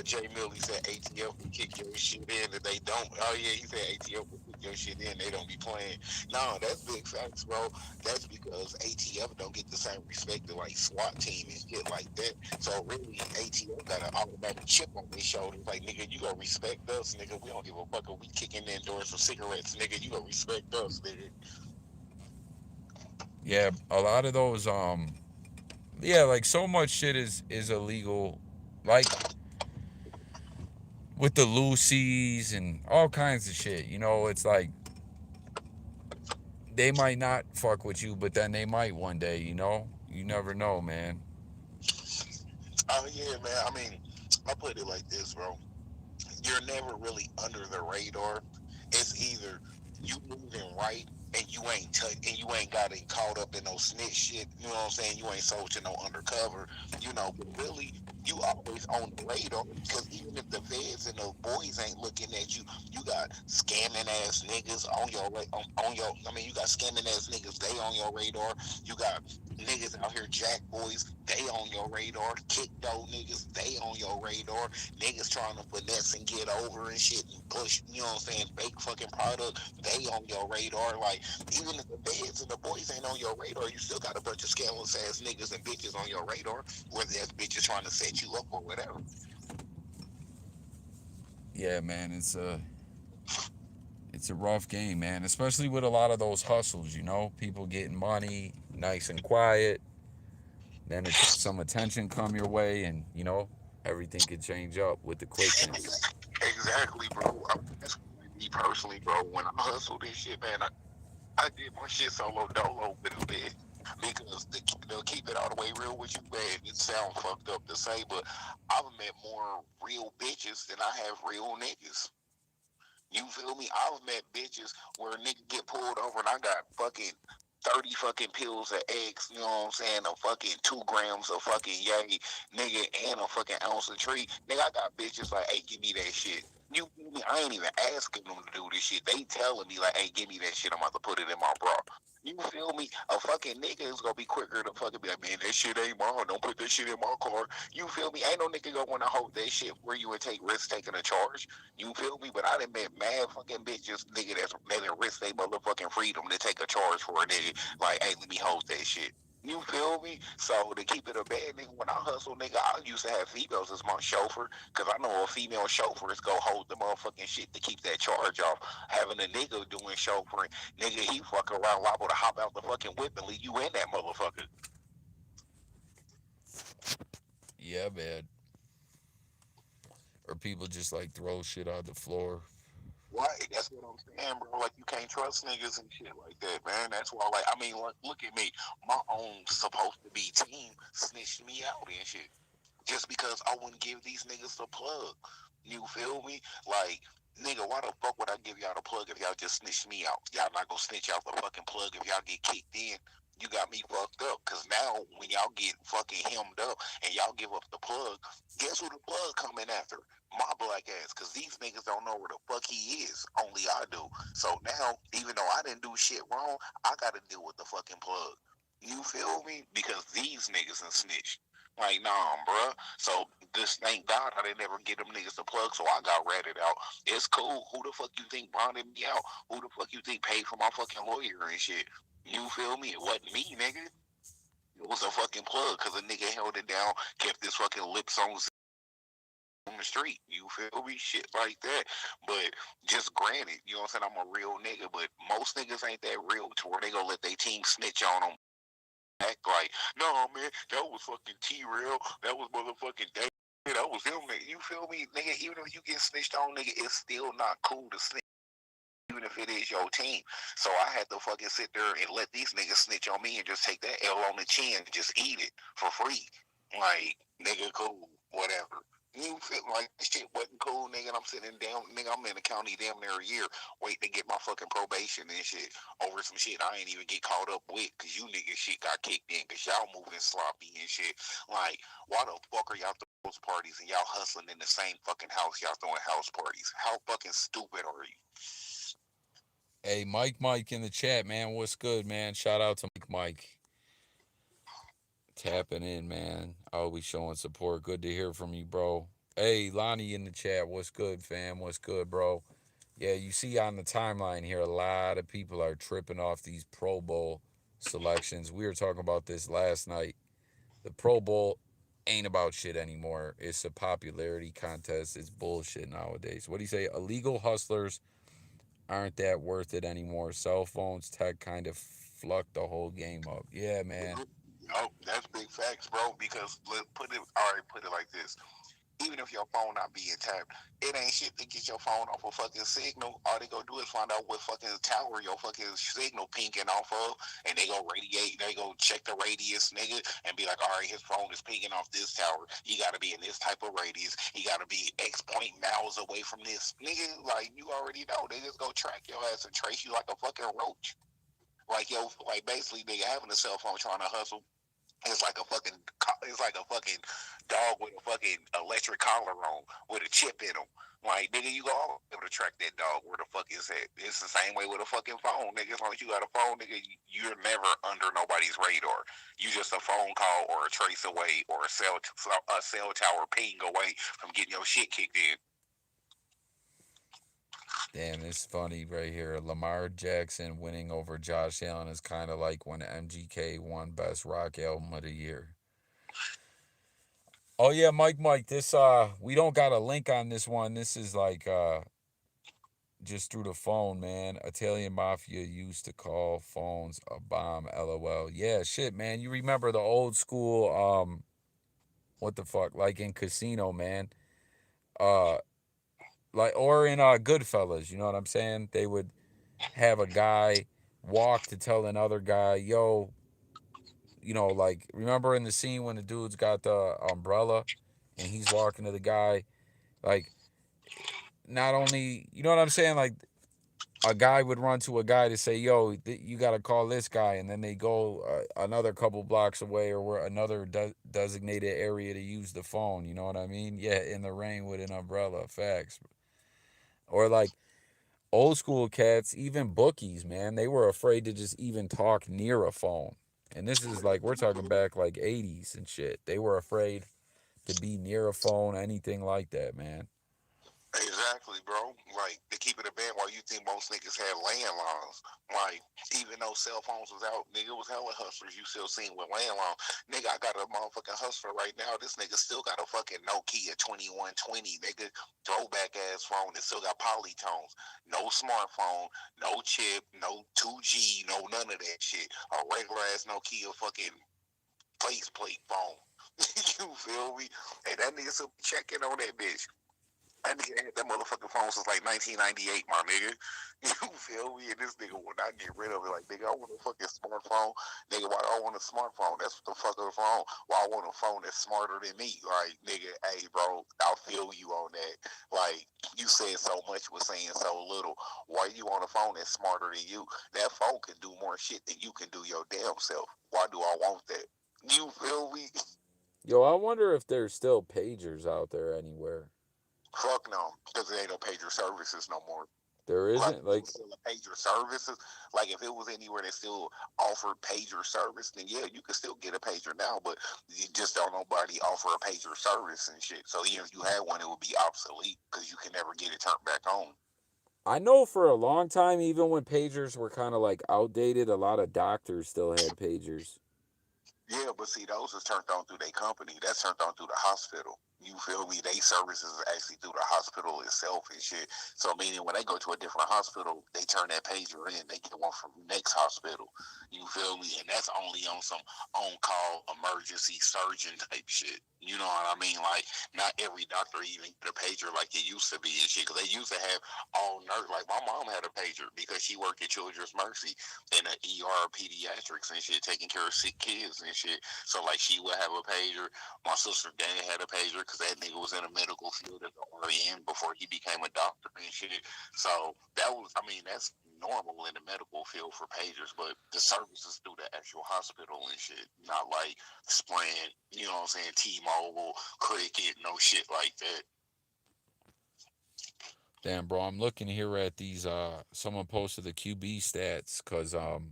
Jay Millie said ATF will kick your shit in if they don't. Oh yeah, he said ATF will kick your shit in. They don't be playing. No, that's big facts, bro. That's because ATF don't get the same respect to like SWAT team and shit like that. So really, ATF got an automatic chip on their shoulders. Like, nigga, you gonna respect us, nigga. We don't give a fuck if we kicking in doors for cigarettes, nigga. You gonna respect us, nigga. Yeah, a lot of those yeah, like so much shit is illegal. Like with the Lucy's and all kinds of shit. You know, it's like they might not fuck with you, but then they might one day, you know? You never know, man. Oh yeah, man. I mean, I put it like this, bro. You're never really under the radar. It's either you moving right and you ain't and you ain't got it caught up in no snitch shit. You know what I'm saying? You ain't sold to no undercover. You know, but really, you always on the radar because even if the feds and the boys ain't looking at you, you got scamming ass niggas on your on your. I mean, you got scamming ass niggas. They on your radar. You got niggas out here, jack boys. They on your radar. Kick dough niggas. They on your radar. Niggas trying to finesse and get over and shit and push, you know what I'm saying, fake fucking product, they on your radar. Like, even if the feds and the boys ain't on your radar, you still got a bunch of scandalous ass niggas and bitches on your radar, whether that's bitches trying to set you up or whatever. Yeah, man, it's a rough game, man. Especially with a lot of those hustles, you know, people getting money, nice and quiet. Then some attention come your way, and you know everything could change up with the quickness. Exactly, bro. That's me personally, bro. When I hustle this shit, man, I did my shit solo dolo with a bit. Because they'll keep it all the way real with you, man. It sounds fucked up to say, but I've met more real bitches than I have real niggas. You feel me? I've met bitches where a nigga get pulled over and I got fucking 30 fucking pills of X, you know what I'm saying? A fucking 2 grams of fucking yay, nigga, and a fucking ounce of tree. Nigga, I got bitches like, hey, give me that shit. You feel me? I ain't even asking them to do this shit. They telling me like, hey, give me that shit. I'm about to put it in my bra. You feel me? A fucking nigga is gonna be quicker to fucking be like, man, that shit ain't mine. Don't put that shit in my car. You feel me? Ain't no nigga gonna wanna hold that shit where you would take risks taking a charge. You feel me? But I done met mad fucking bitches, nigga, that's letting risk they motherfucking freedom to take a charge for a nigga. Like, hey, let me hold that shit. You feel me? So to keep it a bad nigga, when I hustle, nigga, I used to have females as my chauffeur, cause I know a female chauffeur is gonna hold the motherfucking shit to keep that charge off. Having a nigga doing chauffeuring, nigga, he fuck around liable to hop out the fucking whip and leave you in that motherfucker. Yeah, man. Or people just like throw shit on the floor. Right, that's what I'm saying, bro. Like you can't trust niggas and shit like that, man. That's why, like, I mean, look at me. My own supposed to be team snitched me out and shit just because I wouldn't give these niggas the plug. You feel me? Like, nigga, why the fuck would I give y'all the plug if y'all just snitch me out? Y'all not gonna snitch out the fucking plug if y'all get kicked in. You got me fucked up. Cause now when y'all get fucking hemmed up and y'all give up the plug, guess who the plug coming after? My black ass. Cause these niggas don't know where the fuck he is. Only I do. So now, even though I didn't do shit wrong, I gotta deal with the fucking plug. You feel me? Because these niggas and snitch. Like, nah, bruh. So this thank God I didn't ever get them niggas to plug, so I got ratted out. It's cool. Who the fuck you think bonded me out? Who the fuck you think paid for my fucking lawyer and shit? You feel me? It wasn't me, nigga. It was a fucking plug because a nigga held it down, kept his fucking lips on the street. You feel me? Shit like that. But just granted, you know what I'm saying? I'm a real nigga, but most niggas ain't that real to where they gonna let their team snitch on them. Act like, no, man, that was fucking T-Rail. That was motherfucking Dave. That was him, nigga. You feel me? Nigga, even if you get snitched on, nigga, it's still not cool to snitch, even if it is your team. So I had to fucking sit there and let these niggas snitch on me and just take that L on the chin and just eat it for free. Like, nigga, cool, whatever. You feel like this shit wasn't cool, nigga. And I'm sitting down, nigga. I'm in the county damn near a year, waiting to get my fucking probation and shit over some shit I ain't even get caught up with, cause you niggas shit got kicked in, cause y'all moving sloppy and shit. Like, why the fuck are y'all throwing those parties and y'all hustling in the same fucking house? Y'all throwing house parties. How fucking stupid are you? Hey, Mike in the chat, man. What's good, man? Shout out to Mike. Tapping in, man. Always showing support. Good to hear from you, bro. Hey, Lonnie in the chat. What's good, fam? What's good, bro? Yeah, you see on the timeline here, a lot of people are tripping off these Pro Bowl selections. We were talking about this last night. The Pro Bowl ain't about shit anymore. It's a popularity contest. It's bullshit nowadays. What do you say? Illegal hustlers aren't that worth it anymore. Cell phones, tech kind of fucked the whole game up. Yeah, man. Oh, that's big facts, bro. Because all right, put it like this: even if your phone not being tapped, it ain't shit to get your phone off a fucking signal. All they go do is find out what fucking tower your fucking signal pinking off of, and they go radiate. They go check the radius, nigga, and be like, all right, his phone is pinking off this tower. He got to be in this type of radius. He got to be X point miles away from this, nigga. Like you already know, they just go track your ass and trace you like a fucking roach. Like yo, like basically, nigga having a cell phone trying to hustle, it's like a fucking dog with a fucking electric collar on with a chip in him. Like nigga, you go all able to track that dog where the fuck is at. It's the same way with a fucking phone, nigga. As long as you got a phone, nigga, you're never under nobody's radar. You just a phone call or a trace away or a cell tower ping away from getting your shit kicked in. Damn, it's funny right here. Lamar Jackson winning over Josh Allen is kind of like when MGK won Best Rock Album of the Year. Oh yeah, Mike, this we don't got a link on this one. This is like just through the phone, man. Italian Mafia used to call phones a bomb, LOL. Yeah, shit, man. You remember the old school what the fuck? Like in Casino, man. Uh like or in Goodfellas, you know what I'm saying? They would have a guy walk to tell another guy, yo, like remember in the scene when the dude's got the umbrella and he's walking to the guy, like not only, you know what I'm saying? Like a guy would run to a guy to say, yo, you got to call this guy. And then they go another couple blocks away or where another designated area to use the phone. You know what I mean? Yeah, in the rain with an umbrella. Facts. Or like old school cats, even bookies, man, they were afraid to just even talk near a phone. And this is like we're talking back like 80s and shit. They were afraid to be near a phone, anything like that, man. Exactly, bro. Like to keep it a band while you think most niggas had landlines. Like even though cell phones was out, nigga was hella hustlers you still seen with landline. Nigga, I got a motherfucking hustler right now. This nigga still got a fucking Nokia 2120, nigga. Throwback ass phone that still got polytones. No smartphone, no chip, no 2G, no none of that shit. A regular ass Nokia fucking plate phone. You feel me? Hey, that nigga still be checking on that bitch. That nigga had that motherfucking phone since like 1998, my nigga. You feel me? And this nigga will not get rid of it. Like, nigga, I want a fucking smartphone. Nigga, why do I want a smartphone? That's what the fuck of the phone. Why I want a phone that's smarter than me? Like, nigga, hey, bro, I'll feel you on that. Like, you said so much was saying so little. Why you on a phone that's smarter than you? That phone can do more shit than you can do your damn self. Why do I want that? You feel me? Yo, I wonder if there's still pagers out there anywhere. Fuck no, because there ain't no pager services no more. There Like isn't if it like was still a pager services, like if it was anywhere that still offered pager service, then yeah, you could still get a pager now, but you just don't nobody offer a pager service and shit. So even if you had one, it would be obsolete because you can never get it turned back on. I know for a long time, even when pagers were kind of like outdated, a lot of doctors still had pagers. Yeah, but see, those is turned on through their company. That's turned on through the hospital. You feel me? They services is actually through the hospital itself and shit. So meaning when they go to a different hospital, they turn that pager in. They get one from the next hospital. You feel me? And that's only on some on-call emergency surgeon type shit. You know what I mean? Like not every doctor even get a pager like it used to be and shit. Because they used to have all nurse. Like my mom had a pager because she worked at Children's Mercy in the ER pediatrics and shit, taking care of sick kids and shit. So like she would have a pager. My sister Dana had a pager because that nigga was in the medical field as an RN before he became a doctor and shit. So that was, I mean, that's normal in the medical field for pagers, but the services through the actual hospital and shit, not like Sprint, you know what I'm saying, T-Mobile, Cricket, no shit like that. Damn, bro, I'm looking here at these. Someone posted the QB stats because in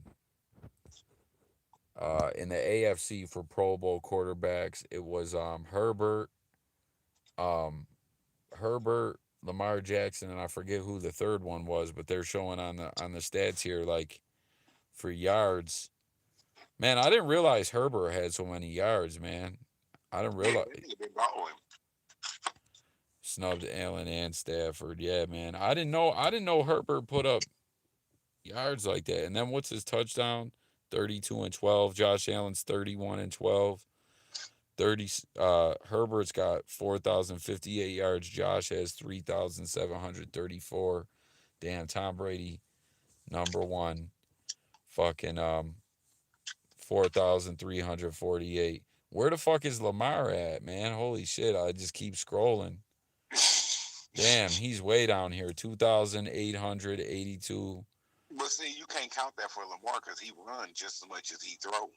the AFC for Pro Bowl quarterbacks, it was um, Herbert, Lamar Jackson, and I forget who the third one was, but they're showing on the stats here like for yards. Man, I didn't realize Herbert had so many yards, man. I didn't Yeah, realize that nigga been balling. snubbed Allen and Stafford. Yeah, man. I didn't know Herbert put up yards like that. And then what's his touchdown? 32 and 12. Josh Allen's 31 and 12. 30 Herbert's got 4,058 yards. Josh has 3,734. Damn, Tom Brady number 1. Fucking 4,348. Where the fuck is Lamar at, man? Holy shit, I just keep scrolling. Damn, he's way down here. 2,882. But see, you can't count that for Lamar because he run just as much as he throw.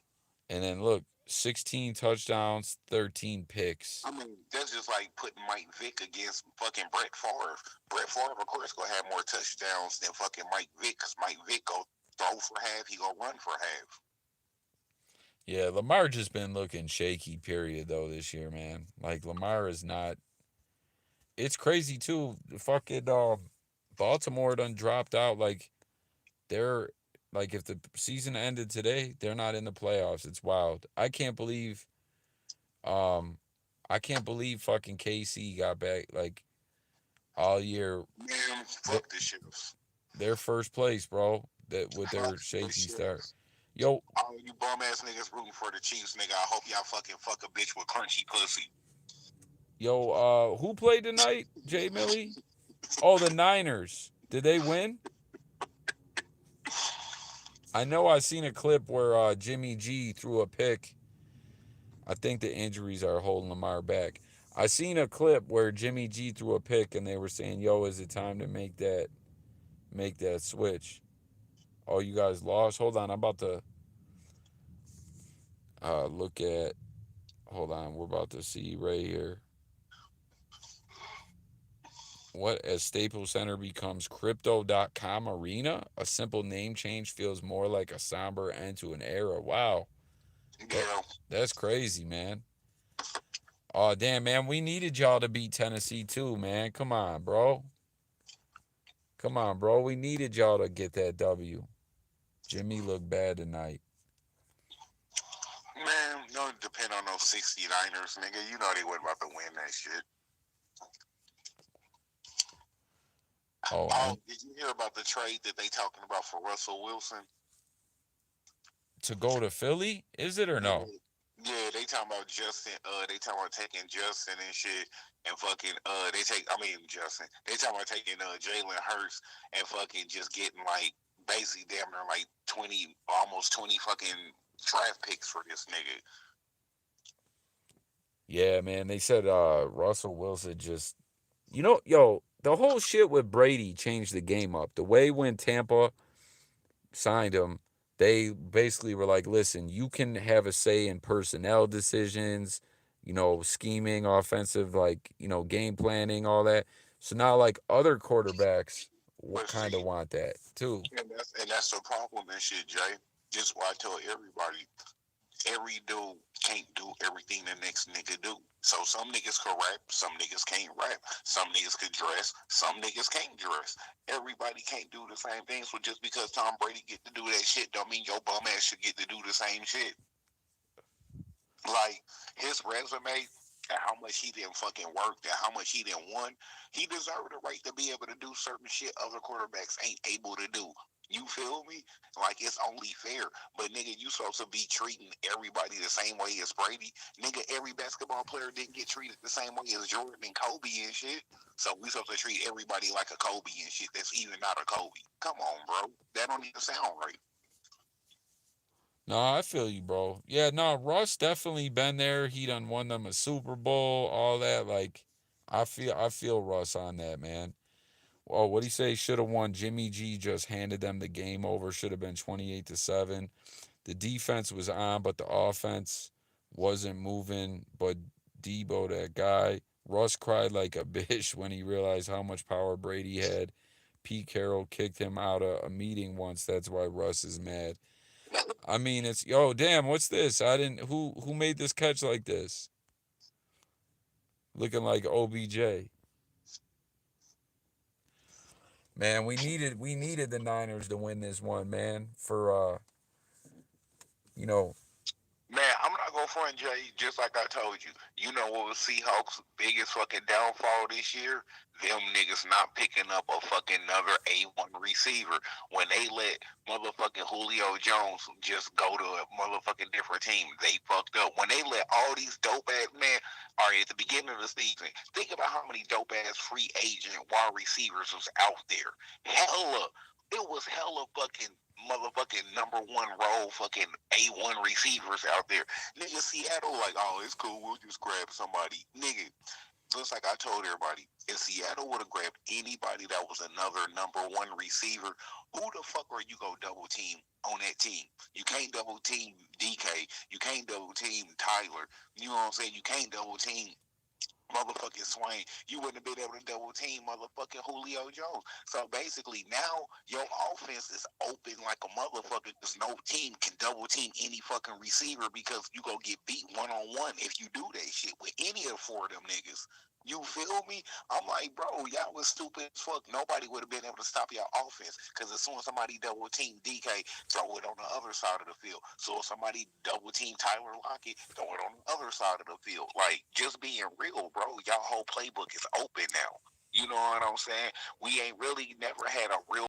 And then look, 16 touchdowns, 13 picks. I mean, that's just like putting Mike Vick against fucking Brett Favre. Brett Favre, of course, gonna have more touchdowns than fucking Mike Vick because Mike Vick go throw for half, he go run for half. Yeah, Lamar just been looking shaky, period, though, this year, man. Like, Lamar is not. It's crazy, too. Fucking Baltimore done dropped out. Like, they're. Like, if the season ended today, they're not in the playoffs. It's wild. Um, I can't believe fucking KC got back, like, all year. Man, Th- fuck this shit. Their first place, bro, that with Fuck their this shaky shit. start. Yo, All you bum ass niggas rooting for the Chiefs, nigga. I hope y'all fucking fuck a bitch with crunchy pussy. who played tonight? Jay Millie? Oh, the Niners. Did they win? I know I seen a clip where Jimmy G threw a pick. I think the injuries are holding Lamar back. I seen a clip where Jimmy G threw a pick and they were saying, "Yo, is it time to make that switch?" Oh, you guys lost. Hold on, I'm about to look at. Hold on, we're about to see right here. What as Staples Center becomes Crypto.com Arena? A simple name change feels more like a somber end to an era. Wow, that Yeah. that's crazy, man. Oh damn, man, we needed y'all to beat Tennessee too, man. Come on, bro. Come on, bro. We needed y'all to get that W. Jimmy looked bad tonight. Man, don't depend on those 69ers, nigga. You know they wasn't about to win that shit. Oh, Oh, and did you hear about the trade that they talking about for Russell Wilson? to go to Philly, is it or Yeah, no? Yeah, they talking about Justin. They talking about taking Justin and shit, and fucking. They take. I mean Justin. They talking about taking Jalen Hurts and fucking just getting like basically damn near like 20, almost 20 fucking draft picks for this nigga. Yeah, man. They said Russell Wilson just, yo, the whole shit with Brady changed the game up. The way when Tampa signed him, they basically were like, listen, you can have a say in personnel decisions, scheming, offensive, like, game planning, all that. So now, like, other quarterbacks But kind of see, want that too. and that's the problem and shit, Jay. Just why I tell everybody, every dude can't do everything the next nigga do. So some niggas can rap, some niggas can't rap, some niggas can dress, some niggas can't dress. Everybody can't do the same thing. So just because Tom Brady get to do that shit, don't mean your bum ass should get to do the same shit. Like his resume and how much he didn't fucking work and how much he didn't won, he deserved the right to be able to do certain shit other quarterbacks ain't able to do. You feel me? Like it's only fair. But nigga, you supposed to be treating everybody the same way as Brady. Nigga, every basketball player didn't get treated the same way as Jordan and Kobe and shit. So we supposed to treat everybody like a Kobe and shit that's even not a Kobe. Come on, bro. That don't even sound right. No, I feel you, bro. Yeah, no, Russ definitely been there. He done won them a Super Bowl, all that. Like, I feel Russ on that, man. Oh, what do you say? Should have won. Jimmy G just handed them the game over. Should have been 28-7. The defense was on, but the offense wasn't moving. But Debo, that guy, Russ cried like a bitch when he realized how much power Brady had. Pete Carroll kicked him out of a meeting once. That's why Russ is mad. I mean, it's yo, damn, what's this? I didn't. Who made this catch like this? Looking like OBJ. Man, we needed the Niners to win this one, man. For you know, Man, I'm not gonna front Jay, just like I told you. You know what was Seahawks' biggest fucking downfall this year? Them niggas not picking up a fucking another A1 receiver when they let motherfucking Julio Jones just go to a motherfucking different team. They fucked up. When they let all these dope ass man, all right, at the beginning of the season, think about how many dope ass free agent wide receivers was out there. Hella, it was hella fucking motherfucking number one role fucking A1 receivers out there. Nigga, Seattle, like, oh, it's cool. We'll just grab somebody. Nigga, just like I told everybody, if Seattle would have grabbed anybody that was another number one receiver, who the fuck are you go double team on that team? You can't double team DK. You can't double team Tyler. You know what I'm saying? You can't double team motherfucking Swain. You wouldn't have been able to double team motherfucking Julio Jones. So basically, now your offense is open like a motherfucker because no team can double team any fucking receiver because you go get beat one on one if you do that shit with any of four of them niggas. You feel me? I'm like, bro, y'all was stupid as fuck. Nobody would have been able to stop y'all offense because as soon as somebody double team DK, throw it on the other side of the field. So if somebody double team Tyler Lockett, throw it on the other side of the field. Like, just being real, bro. Y'all whole playbook is open now. You know what I'm saying? We ain't really never had a real